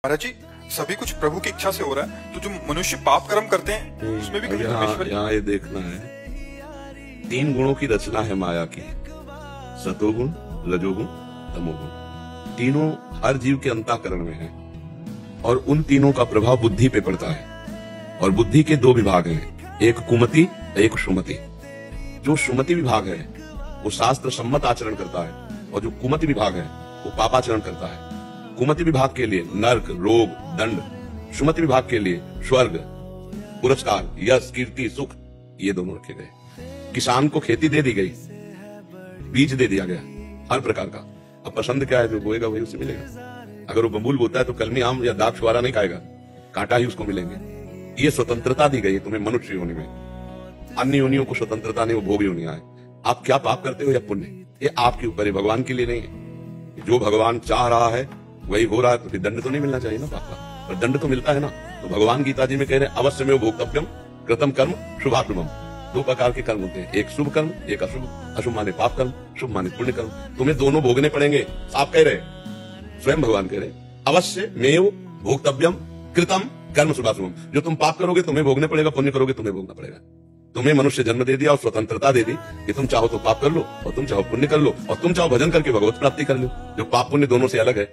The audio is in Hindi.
महाराज जी, सभी कुछ प्रभु की इच्छा से हो रहा है, तो जो मनुष्य पाप कर्म करते हैं उसमें भी कभी परमेश्वर। यहाँ ये देखना है, तीन गुणों की रचना है माया की, सतोगुण, रजोगुण, तमोगुण। तीनों हर जीव के अंतःकरण में है और उन तीनों का प्रभाव बुद्धि पे पड़ता है। और बुद्धि के दो विभाग हैं, एक कुमति, एक सुमति। जो सुमति विभाग है वो शास्त्र सम्मत आचरण करता है और जो कुमति विभाग है वो पापाचरण करता है। कुमति विभाग के लिए नरक, रोग, दंड। सुमति विभाग के लिए स्वर्ग, पुरस्कार, यश, कीर्ति, सुख, ये दोनों रखे गए। किसान को खेती दे दी गई, बीज दे दिया गया हर प्रकार का। अब पसंद क्या है, जो बोएगा वही उसे मिलेगा। अगर वो बबूल बोता है तो कलमी आम या दाग छुआरा नहीं खाएगा, कांटा ही उसको मिलेंगे। ये स्वतंत्रता दी गई है तुम्हें मनुष्य योनि में। अन्य योनियों को स्वतंत्रता नहीं, वो भोग योनियां है। आप क्या पाप करते हो या पुण्य, ये आपके ऊपर है, भगवान के लिए नहीं है। जो भगवान चाह रहा है वही हो रहा है, तो फिर दंड तो नहीं मिलना चाहिए ना पाप का, पर दंड तो मिलता है ना। तो भगवान गीता जी में कह रहे हैं, अवश्य में भोक्तव्यम कृतम कर्म शुभाशुभम। दो प्रकार के कर्म होते हैं, एक शुभ कर्म, एक अशुभ। अशुभ माने पाप कर्म, शुभ माने पुण्य कर्म। तुम्हें दोनों भोगने पड़ेंगे। आप कह रहे, स्वयं भगवान कह रहे, अवश्य मेव भोक्तव्यम कृतम कर्म शुभाशुभम। जो तुम पाप करोगे तुम्हें भोगने पड़ेगा, पुण्य करोगे तुम्हें भोगना पड़ेगा। तुम्हें मनुष्य जन्म दे दिया और स्वतंत्रता दे दी कि तुम चाहो तो पाप कर लो और तुम चाहो पुण्य कर लो और तुम चाहो भजन करके भगवत प्राप्ति कर लो, जो पाप पुण्य दोनों से अलग है।